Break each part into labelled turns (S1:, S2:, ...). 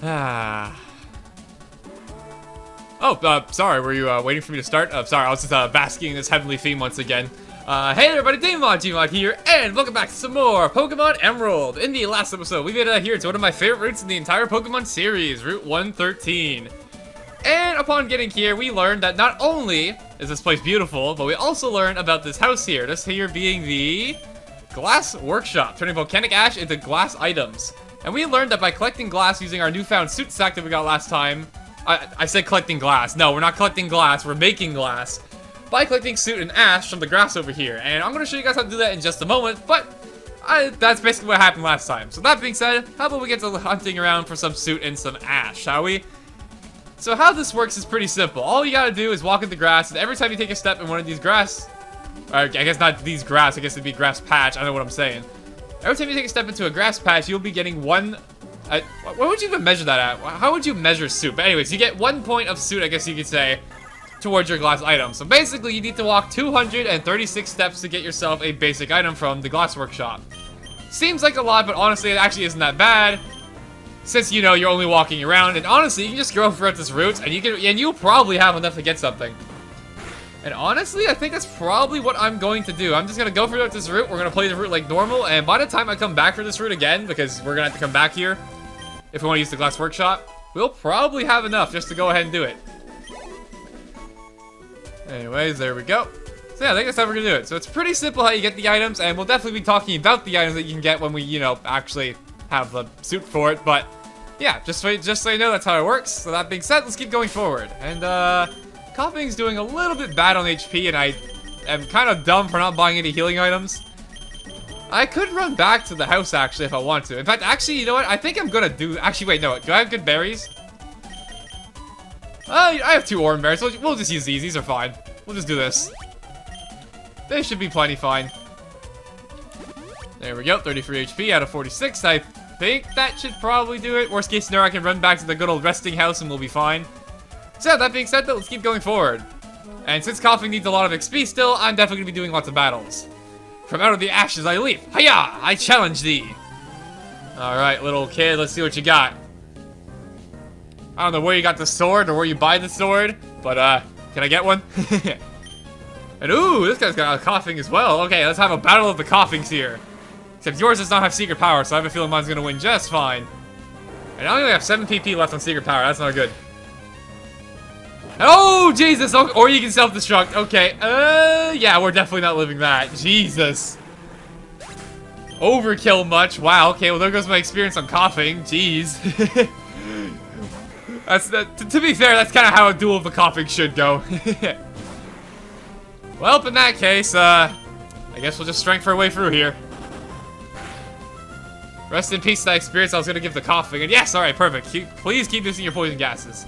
S1: Ah. Oh, sorry, were you waiting for me to start? Sorry, I was just basking in this heavenly theme once again. Hey everybody, Gmod here, and welcome back to some more Pokemon Emerald. In the last episode, we made it here to one of my favorite routes in the entire Pokemon series, Route 113. And upon getting here, we learned that not only is this place beautiful, but we also learned about this house here. This here being the Glass Workshop, turning volcanic ash into glass items. And we learned that by collecting glass using our newfound suit sack that we got last time, I said collecting glass. No, we're not collecting glass, we're making glass. By collecting soot and ash from the grass over here. And I'm going to show you guys how to do that in just a moment, but that's basically what happened last time. So that being said, how about we get to hunting around for some soot and some ash, shall we? So how this works is pretty simple. All you gotta do is walk in the grass, and every time you take a step in one of these grass, or I guess not these grass, I guess it'd be grass patch, I know what I'm saying. Every time you take a step into a grass patch, you'll be getting one, what would you even measure that at? How would you measure soot? But anyways, you get 1 point of soot, I guess you could say, towards your glass item. So basically, you need to walk 236 steps to get yourself a basic item from the Glass Workshop. Seems like a lot, but honestly, it actually isn't that bad. Since, you know, you're only walking around, and honestly, you can just go throughout this route, and you'll probably have enough to get something. And honestly, I think that's probably what I'm going to do. I'm just gonna go throughout this route, we're gonna play the route like normal, and by the time I come back for this route again, because we're gonna have to come back here, if we want to use the Glass Workshop, we'll probably have enough just to go ahead and do it. Anyways, there we go. So yeah, I think that's how we're gonna do it. So it's pretty simple how you get the items, and we'll definitely be talking about the items that you can get when we, you know, actually have the suit for it, but yeah, just so you know, that's how it works. So that being said, let's keep going forward. And coughing's doing a little bit bad on HP, and I am kind of dumb for not buying any healing items. I could run back to the house actually if I want to. In fact, actually, you know what? I think I'm gonna do. Actually, wait, no. Do I have good berries? I have 2 orange berries. We'll just use these. These are fine. We'll just do this. They should be plenty fine. There we go. 33 HP out of 46. I think that should probably do it. Worst case scenario, I can run back to the good old resting house and we'll be fine. So that being said, though, let's keep going forward. And since coughing needs a lot of XP still, I'm definitely gonna be doing lots of battles. From out of the ashes I leap. Hiya! I challenge thee. All right, little kid, let's see what you got. I don't know where you got the sword or where you buy the sword, but can I get one? And ooh, this guy's got a coughing as well. Okay, let's have a battle of the coughings here. Except yours does not have secret power, so I have a feeling mine's gonna win just fine. And I only have 7 PP left on secret power. That's not good. Oh, Jesus! Or you can self-destruct. Okay. Yeah, we're definitely not living that. Jesus. Overkill much. Wow. Okay. Well, there goes my experience on coughing. Jeez. To be fair, that's kind of how a duel of the coughing should go. Well, in that case, I guess we'll just strength our way through here. Rest in peace to that experience I was going to give the coughing. And yes, alright, perfect. Please keep using your poison gases.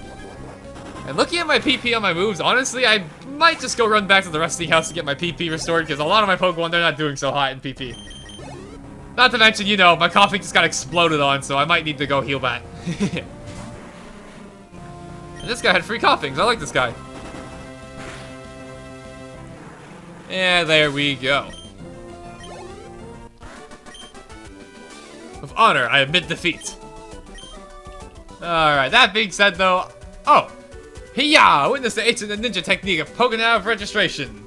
S1: And looking at my PP on my moves, honestly, I might just go run back to the resting house to get my PP restored, because a lot of my Pokemon, they're not doing so hot in PP. Not to mention, you know, my coughing just got exploded on, so I might need to go heal that. And this guy had free coughings. I like this guy. And there we go. With honor, I admit defeat. Alright, that being said though... Oh! Hiya! Witness the ancient ninja technique of Pokénav registration.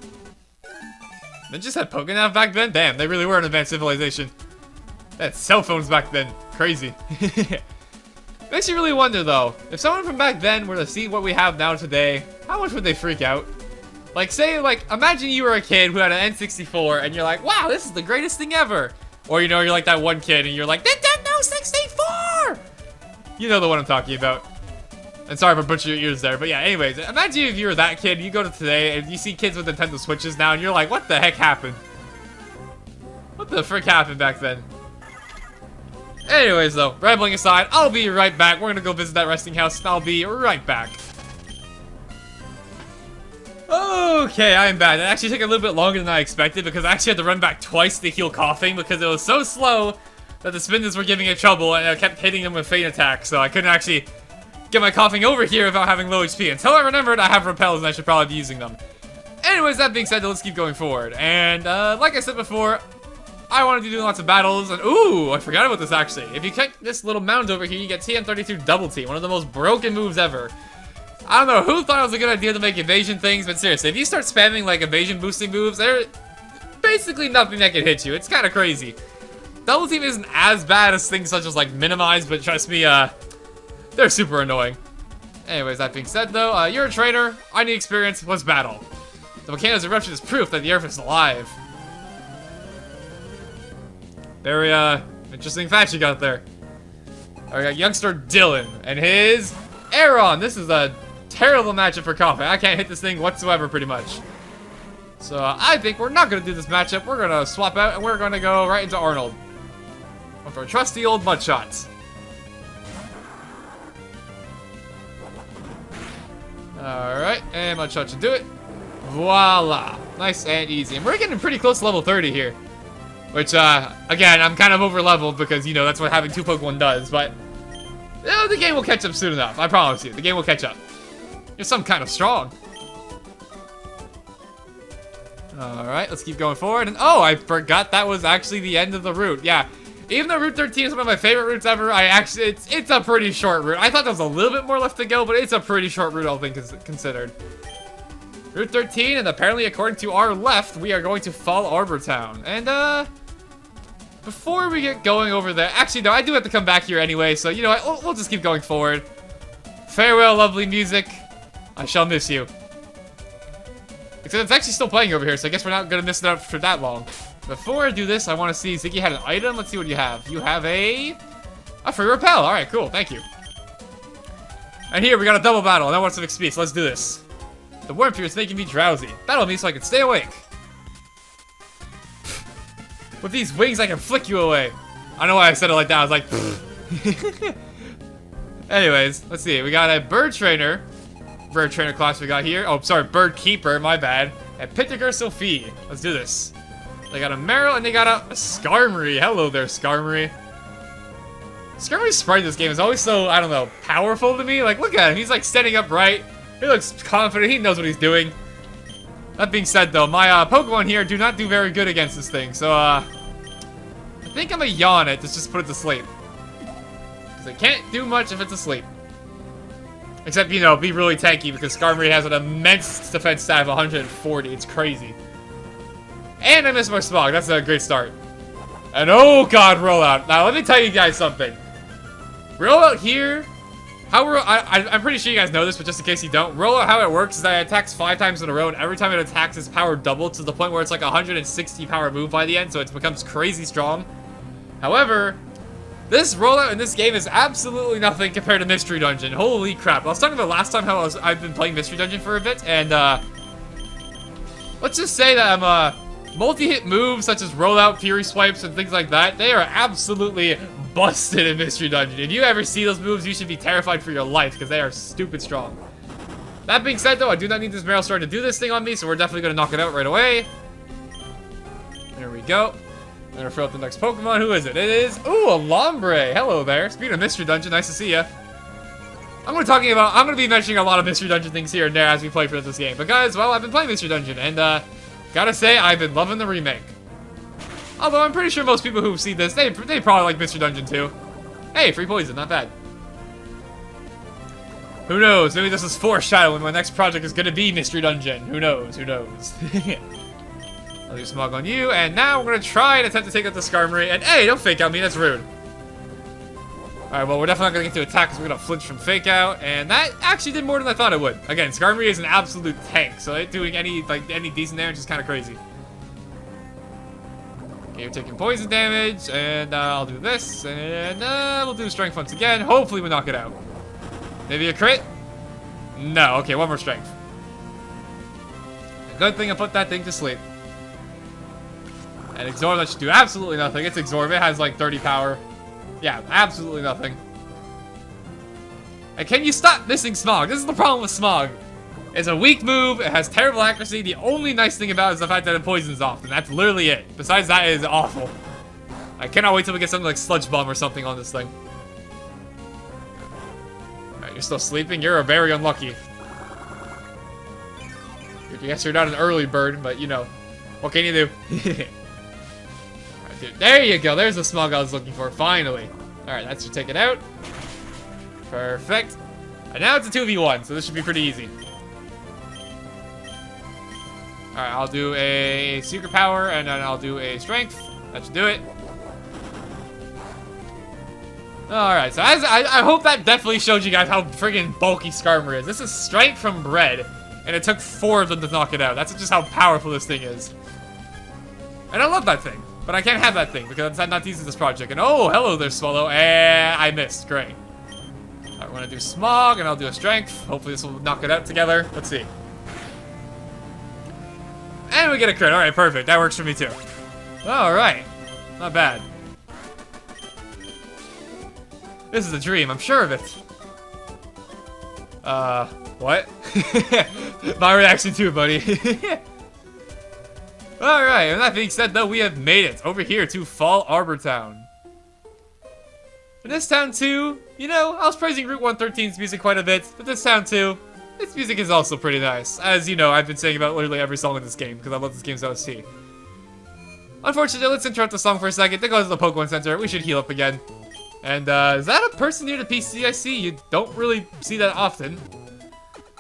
S1: Ninjas had Pokénav back then? Damn, they really were an advanced civilization. They had cell phones back then. Crazy. Makes you really wonder though, if someone from back then were to see what we have now today, how much would they freak out? Like, say, like, imagine you were a kid who had an N64 and you're like, wow, this is the greatest thing ever! Or, you know, you're like that one kid and you're like, Nintendo 64! You know the one I'm talking about. And sorry for butchering your ears there, but yeah, anyways, imagine if you were that kid, you go to today and you see kids with Nintendo Switches now and you're like, what the heck happened? What the frick happened back then? Anyways though, rambling aside, I'll be right back. We're gonna go visit that resting house and I'll be right back. Okay, I'm back. It actually took a little bit longer than I expected because I actually had to run back twice to heal coughing because it was so slow that the spinners were giving it trouble and I kept hitting them with feint attacks, so I couldn't actually get my coughing over here without having low HP. Until I remembered I have repels and I should probably be using them. Anyways, that being said, let's keep going forward. And like I said before, I wanted to do lots of battles, and ooh, I forgot about this actually. If you click this little mound over here, you get TM32 Double T, one of the most broken moves ever. I don't know who thought it was a good idea to make evasion things, but seriously, if you start spamming like evasion boosting moves, there's basically nothing that can hit you. It's kind of crazy. Double Team isn't as bad as things such as like Minimize, but trust me, they're super annoying. Anyways, that being said though, you're a trainer, I need experience, let's battle. The Volcano's eruption is proof that the Earth is alive. Very, interesting fact you got there. Alright, we got youngster Dylan and his Aeron. This is a terrible matchup for Coffee. I can't hit this thing whatsoever, pretty much. So, I think we're not going to do this matchup. We're going to swap out, and we're going to go right into Arnold. For trusty old mud shots. Alright, and mud shot should do it. Voila. Nice and easy. And we're getting pretty close to level 30 here. Which, again, I'm kind of over-leveled because, you know, that's what having two Pokemon does, but you know, the game will catch up soon enough. I promise you, the game will catch up. You're some kind of strong. Alright, let's keep going forward. And oh, I forgot that was actually the end of the route. Yeah, even though Route 13 is one of my favorite routes ever, it's a pretty short route. I thought there was a little bit more left to go, but it's a pretty short route, all things considered. Route 13, and apparently according to our left, we are going to Fall Arbor Town. And, before we get going over there, actually, no, I do have to come back here anyway, so, you know what, we'll just keep going forward. Farewell, lovely music. I shall miss you. Except it's actually still playing over here, so I guess we're not gonna miss it out for that long. Before I do this, I want to see, Ziggy had an item. Let's see what you have. You have a free repel. All right, cool, thank you. And here, we got a double battle, and I want some XP, so let's do this. The Wurmple is making me drowsy. Battle me so I can stay awake. With these wings, I can flick you away. I don't know why I said it like that. I was like, anyways, let's see. We got a bird trainer. Bird trainer class we got here. Oh, sorry, bird keeper, my bad. And Pittiger Sophie. Let's do this. They got a Meryl and they got a Skarmory. Hello there, Skarmory. Skarmory's sprite in this game is always so, I don't know, powerful to me. Like, look at him. He's like standing upright. He looks confident. He knows what he's doing. That being said, though, my Pokemon here do not do very good against this thing. So, I think I'm gonna yawn it to just put it to sleep. Because it can't do much if it's asleep. Except, you know, be really tanky because Skarmory has an immense defense stat of 140. It's crazy. And I missed my Smog. That's a great start. And oh god, Rollout. Now, let me tell you guys something. Rollout here... I'm pretty sure you guys know this, but just in case you don't, Rollout, how it works is that it attacks 5 times in a row, and every time it attacks, its power doubles to the point where it's like a 160 power move by the end, so it becomes crazy strong. However, this Rollout in this game is absolutely nothing compared to Mystery Dungeon. Holy crap. I was talking about last time how I've been playing Mystery Dungeon for a bit, and let's just say that multi-hit moves such as Rollout, Fury Swipes, and things like that, they are absolutely busted in Mystery Dungeon. If you ever see those moves, you should be terrified for your life, because they are stupid strong. That being said, though, I do not need this Meryl Star to do this thing on me, so we're definitely going to knock it out right away. There we go. I'm going to throw out the next Pokemon. Who is it? It is, ooh, a Lombre. Hello there. Speaking of Mystery Dungeon, nice to see ya. I'm going to be mentioning a lot of Mystery Dungeon things here and there as we play for this game, because, well, I've been playing Mystery Dungeon, and, gotta say, I've been loving the remake. Although I'm pretty sure most people who see this, they probably like Mystery Dungeon too. Hey, free poison, not bad. Who knows? Maybe this is foreshadowing my next project is gonna be Mystery Dungeon. Who knows? Who knows? I'll do Smog on you, and now we're gonna try and attempt to take out the Skarmory. And hey, don't fake out me, that's rude. Alright, well, we're definitely not gonna get to attack because we're gonna flinch from fake out, and that actually did more than I thought it would. Again, Skarmory is an absolute tank, so it doing any decent damage is kind of crazy. Okay, you're taking poison damage, and I'll do this, and we'll do strength once again. Hopefully we knock it out. Maybe a crit? No, okay, one more strength. A good thing I put that thing to sleep. And Exorb, that should do absolutely nothing. It's Exorb, it has like 30 power. Yeah, absolutely nothing. And can you stop missing Smog? This is the problem with Smog. It's a weak move, it has terrible accuracy. The only nice thing about it is the fact that it poisons off, and that's literally it. Besides that, it is awful. I cannot wait till we get something like Sludge Bomb or something on this thing. Alright, you're still sleeping? You're very unlucky. I guess you're not an early bird, but you know. What can you do? Alright, dude. There you go. There's the smog I was looking for, finally. Alright, that should take it out. Perfect. And now it's a 2v1, so this should be pretty easy. Alright, I'll do a secret power, and then I'll do a strength. That should do it. Alright, so I hope that definitely showed you guys how friggin' bulky Skarmory is. This is strength from bread, and it took 4 of them to knock it out. That's just how powerful this thing is. And I love that thing, but I can't have that thing because I'm not using this project. And oh, hello there, Swallow. And I missed. Great. Alright, we're gonna do Smog, and I'll do a strength. Hopefully this will knock it out together. Let's see. And we get a crit. Alright, perfect. That works for me too. Alright. Not bad. This is a dream, I'm sure of it. What? My reaction too, buddy. Alright, and that being said though, we have made it over here to Fallarbor Town. In this town too, you know, I was praising Route 113's music quite a bit, but this town too, its music is also pretty nice. As you know, I've been saying about literally every song in this game, because I love this game's OST. Unfortunately, let's interrupt the song for a second to go to the Pokemon Center. We should heal up again. And, is that a person near the PC I see? You don't really see that often.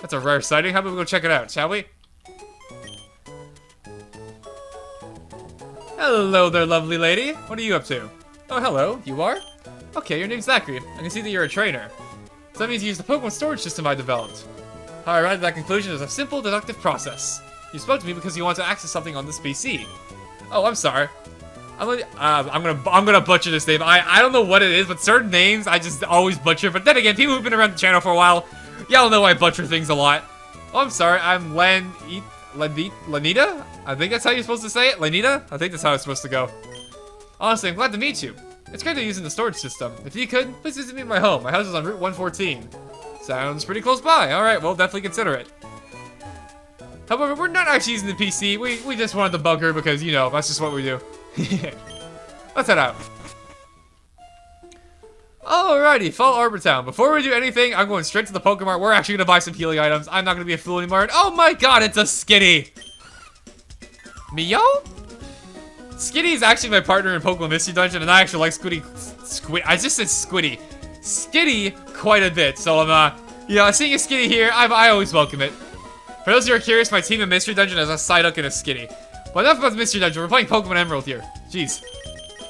S1: That's a rare sighting. How about we go check it out, shall we? Hello there, lovely lady. What are you up to? Oh, hello. You are? Okay, your name's Zachary. I can see that you're a trainer. So that means you use the Pokemon storage system I developed. How I arrived at that conclusion is a simple, deductive process. You spoke to me because you want to access something on this PC. Oh, I'm sorry. I'm gonna butcher this name. I don't know what it is, but certain names I just always butcher. But then again, people who've been around the channel for a while, y'all know I butcher things a lot. Oh, I'm sorry. I'm Lanita? I think that's how you're supposed to say it. Lanita? I think that's how it's supposed to go. Honestly, I'm glad to meet you. It's great to use in the storage system. If you could, please visit me at my home. My house is on Route 114. Sounds pretty close by. Alright, we'll definitely consider it. However, we're not actually using the PC. We just wanted the bunker because, you know, that's just what we do. Let's head out. Alrighty, Fallarbor Town. Before we do anything, I'm going straight to the Pokemart. We're actually going to buy some healing items. I'm not going to be a fool anymore. And oh my god, it's a Skitty! Mio? Skitty is actually my partner in Pokemon Mystery Dungeon, and I actually like I just said Squiddy. Skitty quite a bit, so you know, seeing a Skitty here, I always welcome it. For those who are curious, my team in Mystery Dungeon is a Psyduck and a Skitty. But enough about the Mystery Dungeon, we're playing Pokemon Emerald here. Jeez.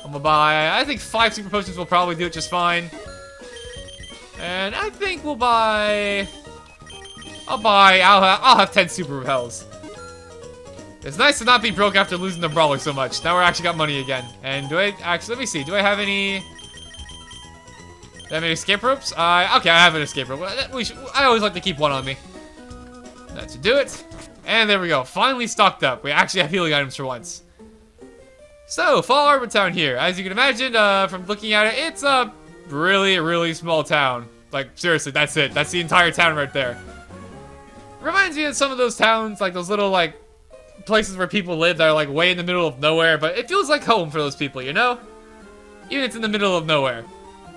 S1: I'm gonna buy, I think 5 Super Potions will probably do it just fine. And I think we'll buy... I'll have 10 Super Repels. It's nice to not be broke after losing the Brawler so much. Now we're actually got money again. And do I, actually, let me see, do I have any... Do I have any escape ropes? Okay, I have an escape rope. I always like to keep one on me. That should do it. And there we go. Finally stocked up. We actually have healing items for once. So, Fallarbor Town here. As you can imagine, from looking at it, it's a really, really small town. Like, seriously, that's it. That's the entire town right there. Reminds me of some of those towns, like those little, like, places where people live that are, like, way in the middle of nowhere. But it feels like home for those people, you know? Even if it's in the middle of nowhere.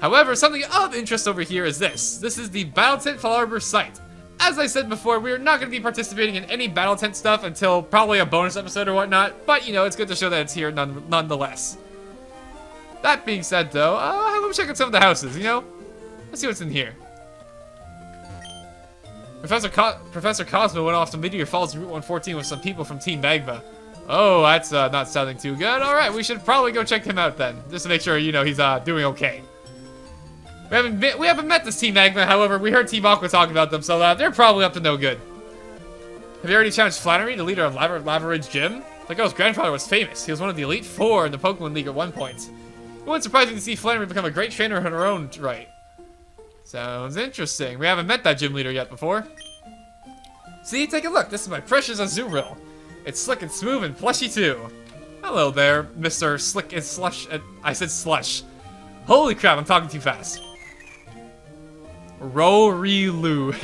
S1: However, something of interest over here is this. This is the Battle Tent Fallarbor site. As I said before, we're not going to be participating in any Battle Tent stuff until probably a bonus episode or whatnot, but, you know, it's good to show that it's here nonetheless. That being said, though, let me check out some of the houses, you know? Let's see what's in here. Professor Cosmo went off to Meteor Falls Route 114 with some people from Team Magma. Oh, that's not sounding too good. Alright, we should probably go check him out then, just to make sure, you know, he's doing okay. We haven't met this Team Magma, however, we heard Team Aqua talk about them, so they're probably up to no good. Have you already challenged Flannery, the leader of Lava Ridge Gym? The girl's grandfather was famous. He was one of the Elite Four in the Pokemon League at one point. It wasn't surprising to see Flannery become a great trainer in her own right. Sounds interesting. We haven't met that gym leader yet before. See, take a look. This is my precious Azurill. It's slick and smooth and plushy too. Hello there, Mr. Slick and Slush. I said slush. Holy crap, I'm talking too fast. Rorilu.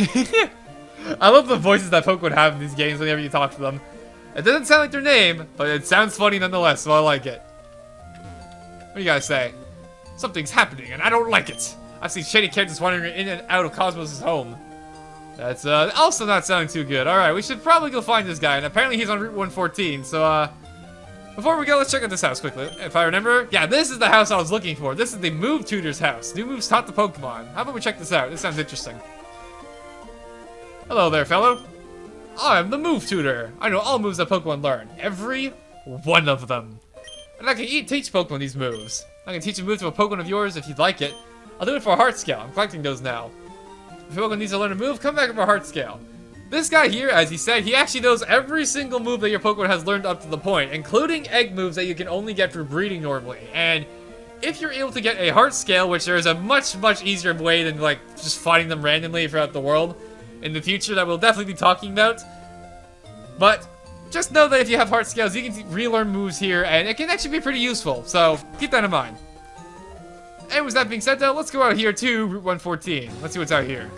S1: I love the voices that Pokemon have in these games whenever you talk to them. It doesn't sound like their name, but it sounds funny nonetheless, so I like it. What do you guys say? Something's happening, and I don't like it. I've seen shady characters wandering in and out of Cosmos' home. That's also not sounding too good. Alright, we should probably go find this guy, and apparently he's on Route 114, so Before we go, let's check out this house quickly. If I remember, yeah, this is the house I was looking for. This is the Move Tutor's house. New moves taught the Pokemon. How about we check this out? This sounds interesting. Hello there, fellow. I'm the Move Tutor. I know all moves that Pokemon learn. Every one of them. And I can teach Pokemon these moves. I can teach a move to a Pokemon of yours if you'd like it. I'll do it for a heart scale. I'm collecting those now. If your Pokemon needs to learn a move, come back for a heart scale. This guy here, as he said, he actually knows every single move that your Pokemon has learned up to the point, including egg moves that you can only get through breeding normally. And if you're able to get a heart scale, which there is a much, much easier way than like just finding them randomly throughout the world in the future that we'll definitely be talking about. But just know that if you have heart scales, you can relearn moves here, and it can actually be pretty useful. So keep that in mind. And with that being said, though, let's go out here to Route 114. Let's see what's out here.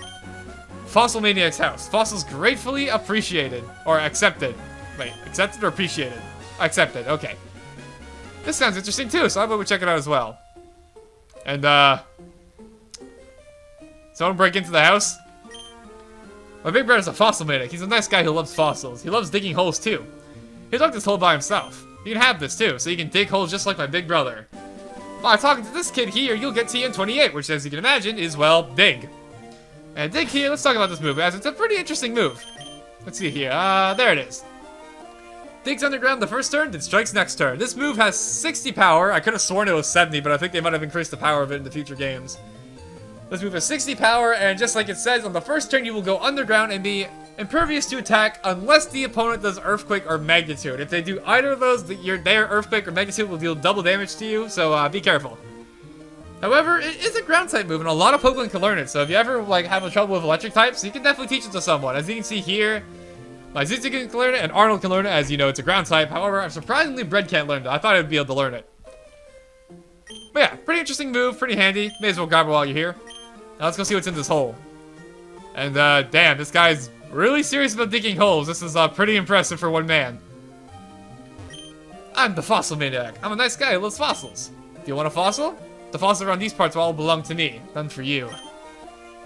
S1: Fossil Maniac's house. Fossils gratefully appreciated. Or accepted. Wait, accepted or appreciated? Accepted, okay. This sounds interesting too, so how about we check it out as well. And, someone break into the house? My big brother's a fossil maniac. He's a nice guy who loves fossils. He loves digging holes too. He dug this hole by himself. You can have this too, so you can dig holes just like my big brother. By talking to this kid here, you'll get TM28, which as you can imagine is, well, dig. And dig here, let's talk about this move, as it's a pretty interesting move. Let's see here, there it is. Digs underground the first turn, then strikes next turn. This move has 60 power. I could have sworn it was 70, but I think they might have increased the power of it in the future games. This move has 60 power, and just like it says, on the first turn you will go underground and be impervious to attack unless the opponent does Earthquake or Magnitude. If they do either of those, their Earthquake or Magnitude will deal double damage to you, so be careful. However, it is a ground type move, and a lot of Pokemon can learn it, so if you ever like have trouble with electric types, you can definitely teach it to someone. As you can see here, my Zizzigan can learn it, and Arnold can learn it, as you know, it's a ground type. However, surprisingly, Bread can't learn it. I thought I would be able to learn it. But yeah, pretty interesting move, pretty handy. May as well grab it while you're here. Now let's go see what's in this hole. And, damn, this guy's really serious about digging holes. This is, pretty impressive for one man. I'm the Fossil Maniac. I'm a nice guy who loves fossils. Do you want a fossil? The fossils around these parts will all belong to me. None for you.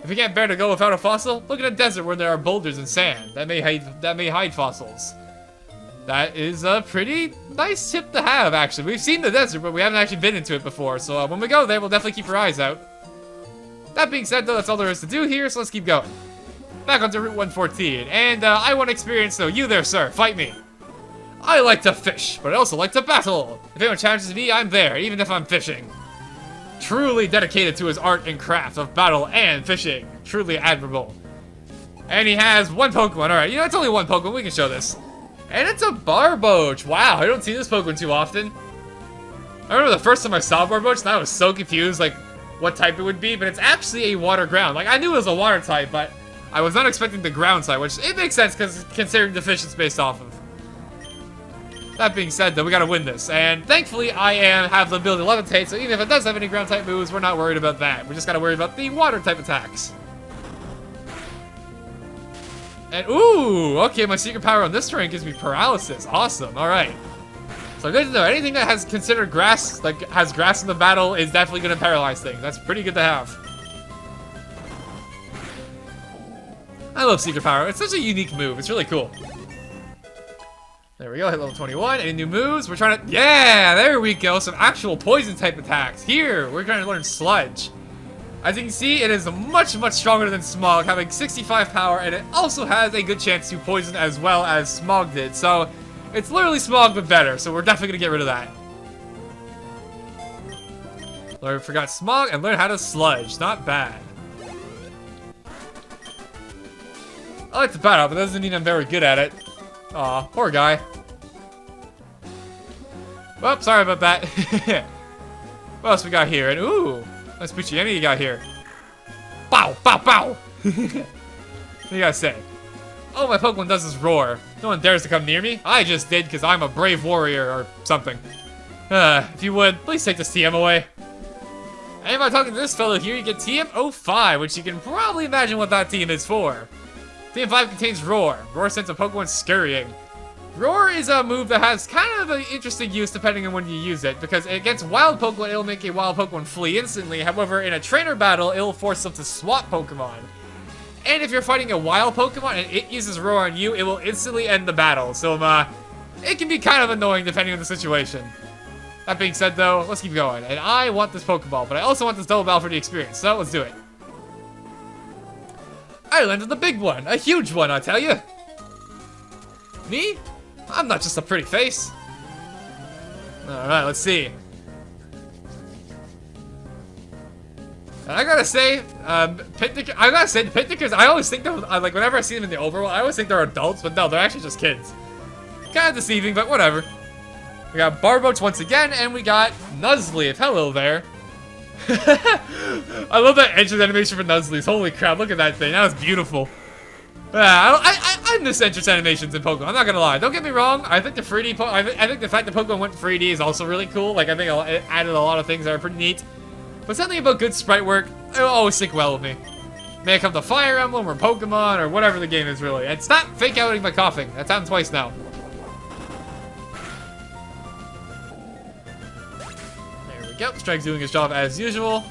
S1: If you can't bear to go without a fossil, look at a desert where there are boulders and sand. That may hide fossils. That is a pretty nice tip to have, actually. We've seen the desert, but we haven't actually been into it before. So when we go there, we'll definitely keep our eyes out. That being said, though, that's all there is to do here, so let's keep going. Back onto Route 114, and I want experience, so you there, sir, fight me. I like to fish, but I also like to battle. If anyone challenges me, I'm there, even if I'm fishing. Truly dedicated to his art and craft of battle and fishing. Truly admirable. And he has one Pokemon. Alright, you know, it's only one Pokemon. We can show this. And it's a Barboach. Wow, I don't see this Pokemon too often. I remember the first time I saw Barboach, and I was so confused, like, what type it would be. But it's actually a water ground. Like, I knew it was a water type, but I was not expecting the ground type, which it makes sense, because considering the fish it's based off of. That being said, though, we gotta win this. And thankfully, I have the ability to levitate, so even if it does have any ground type moves, we're not worried about that. We just gotta worry about the water type attacks. And, ooh, okay, my secret power on this terrain gives me paralysis. Awesome, alright. So good to know, anything that has considered grass, like has grass in the battle, is definitely gonna paralyze things. That's pretty good to have. I love secret power. It's such a unique move. It's really cool. There we go, hit level 21. Any new moves? We're trying to... Yeah, there we go. Some actual poison type attacks. Here, we're trying to learn Sludge. As you can see, it is much, much stronger than Smog, having 65 power, and it also has a good chance to poison as well as Smog did. So, it's literally Smog, but better. So we're definitely going to get rid of that. Forgot Smog and learn how to Sludge. Not bad. I like the battle, but that doesn't mean I'm very good at it. Aw, poor guy. Well, sorry about that. What else we got here? And ooh, nice Poochyena you got here. Bow, bow, bow. What do you gotta say? Oh, my Pokemon does this roar. No one dares to come near me. I just did because I'm a brave warrior or something. If you would, please take this TM away. And by talking to this fellow here, you get TM05, which you can probably imagine what that team is for. TM5 contains Roar. Roar sends a Pokemon scurrying. Roar is a move that has kind of an interesting use depending on when you use it, because against wild Pokemon, it'll make a wild Pokemon flee instantly. However, in a trainer battle, it'll force them to swap Pokemon. And if you're fighting a wild Pokemon and it uses Roar on you, it will instantly end the battle. So, it can be kind of annoying depending on the situation. That being said, though, let's keep going. And I want this Pokeball, but I also want this Double Battle for the experience, so let's do it. I landed the big one, a huge one, I tell you. Me? I'm not just a pretty face. Alright, let's see. And I gotta say, the Picnicers, I always think they're, like, whenever I see them in the overworld, I always think they're adults, but no, they're actually just kids. Kind of deceiving, but whatever. We got Barboach once again, and we got Nuzleaf. Hello there. I love that entrance animation for Nuzleaf. Holy crap, look at that thing. That was beautiful. I miss entrance animations in Pokemon. I'm not gonna lie. Don't get me wrong. I think the 3D, I think the fact that Pokemon went 3D is also really cool. Like, I think it added a lot of things that are pretty neat. But something about good sprite work, it'll always stick well with me. May it come to Fire Emblem or Pokemon or whatever the game is really. And stop fake outing my coughing. That's happened twice now. There we go. Strike's doing his job as usual.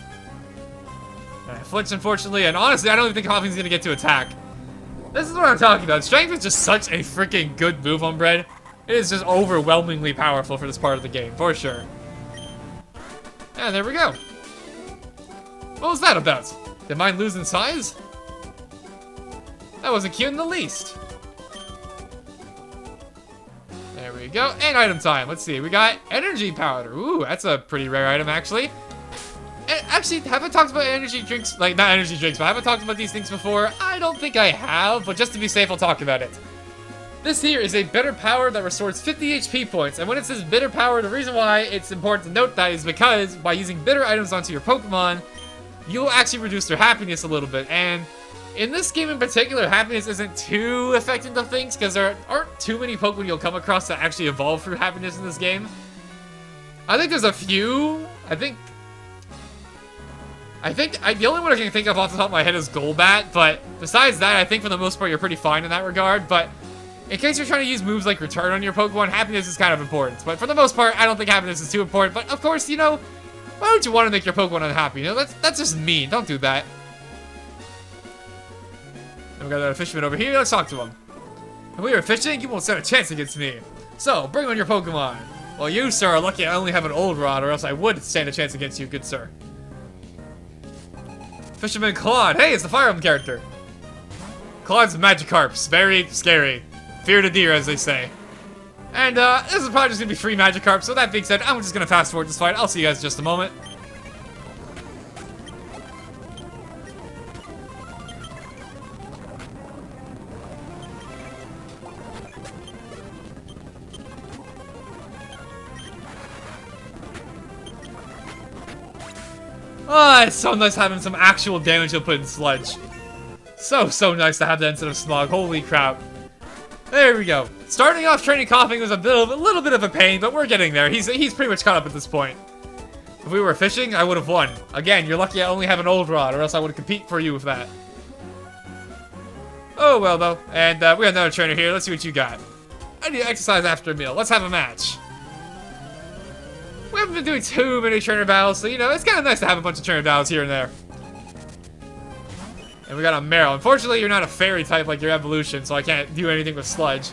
S1: And I flinch, unfortunately. And honestly, I don't even think coughing's gonna get to attack. This is what I'm talking about. Strength is just such a freaking good move on Bread. It is just overwhelmingly powerful for this part of the game, for sure. And there we go. What was that about? Did mine lose in size? That wasn't cute in the least. There we go. And item time. Let's see. We got energy powder. Ooh, that's a pretty rare item, actually. And actually, haven't talked about energy drinks. Like, not energy drinks, but I haven't talked about these things before. I don't think I have, but just to be safe, I'll talk about it. This here is a bitter power that restores 50 HP points. And when it says bitter power, the reason why it's important to note that is because by using bitter items onto your Pokemon, you'll actually reduce their happiness a little bit. And in this game in particular, happiness isn't too affecting of things because there aren't too many Pokemon you'll come across that actually evolve through happiness in this game. I think there's a few. I think the only one I can think of off the top of my head is Golbat, but besides that, I think for the most part you're pretty fine in that regard. But in case you're trying to use moves like Return on your Pokemon, happiness is kind of important. But for the most part, I don't think happiness is too important. But of course, you know, why would you want to make your Pokemon unhappy? You know, that's just mean. Don't do that. And we got a fisherman over here. Let's talk to him. If we were fishing, you won't stand a chance against me. So, bring on your Pokemon. Well, you, sir, are lucky I only have an old rod, or else I would stand a chance against you, good sir. Fisherman Claude. Hey, it's the Fire Emblem character. Claude's Magikarps. Very scary. Fear the deer, as they say. And, this is probably just gonna be free Magikarp, so that being said, I'm just gonna fast forward this fight. I'll see you guys in just a moment. Ah, it's so nice having some actual damage to put in Sludge. So nice to have that instead of Smog. Holy crap. There we go. Starting off training Coughing was a little bit of a pain, but we're getting there. He's pretty much caught up at this point. If we were fishing, I would have won. Again, you're lucky I only have an old rod, or else I would compete for you with that. Oh well though. And we got another trainer here. Let's see what you got. I need to exercise after a meal. Let's have a match. We haven't been doing too many trainer battles, so you know, it's kind of nice to have a bunch of trainer battles here and there. And we got a Meryl. Unfortunately, you're not a fairy type like your evolution, so I can't do anything with Sludge.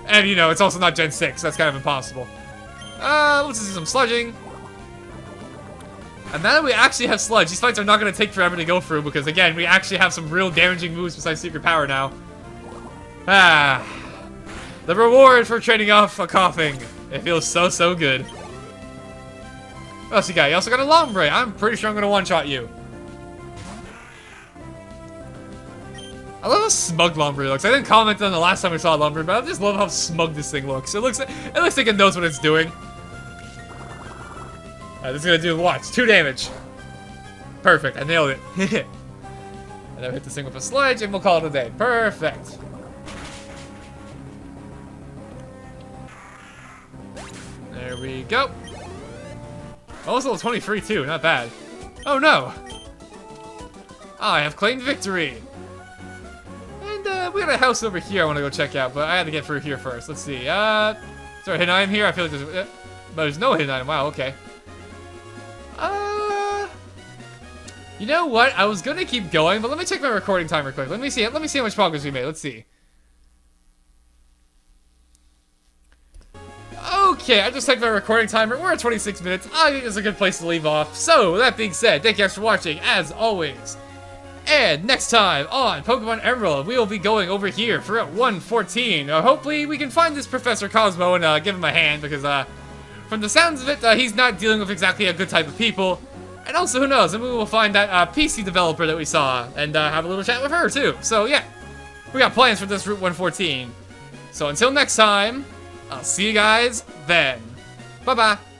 S1: And, you know, it's also not Gen 6. That's kind of impossible. Let's do some sludging. And now that we actually have Sludge, these fights are not going to take forever to go through because, again, we actually have some real damaging moves besides Secret Power now. Ah. The reward for trading off a Coughing. It feels so good. What else you got? You also got a Lombre. I'm pretty sure I'm going to one-shot you. I love how smug Lombre looks. I didn't comment on the last time we saw Lombre, but I just love how smug this thing looks. It looks like it knows what it's doing. This is gonna do what? 2 damage. Perfect. I nailed it. And then we hit this thing with a Sludge, and we'll call it a day. Perfect. There we go. Almost level 23 too. Not bad. Oh no. I have claimed victory. We got a house over here I want to go check out, but I had to get through here first. Let's see. Is there a hidden item here? I feel like there's... but there's no hidden item. Wow, okay. You know what? I was gonna keep going, but let me check my recording time real quick. Let me see how much progress we made. Let's see. Okay, I just checked my recording timer. We're at 26 minutes. I think it's a good place to leave off. So, that being said, thank you guys for watching, as always. And next time on Pokemon Emerald, we will be going over here for Route 114. Hopefully, we can find this Professor Cosmo and give him a hand, because from the sounds of it, he's not dealing with exactly a good type of people. And also, who knows, maybe we'll find that PC developer that we saw and have a little chat with her, too. So, yeah, we got plans for this Route 114. So, until next time, I'll see you guys then. Bye-bye.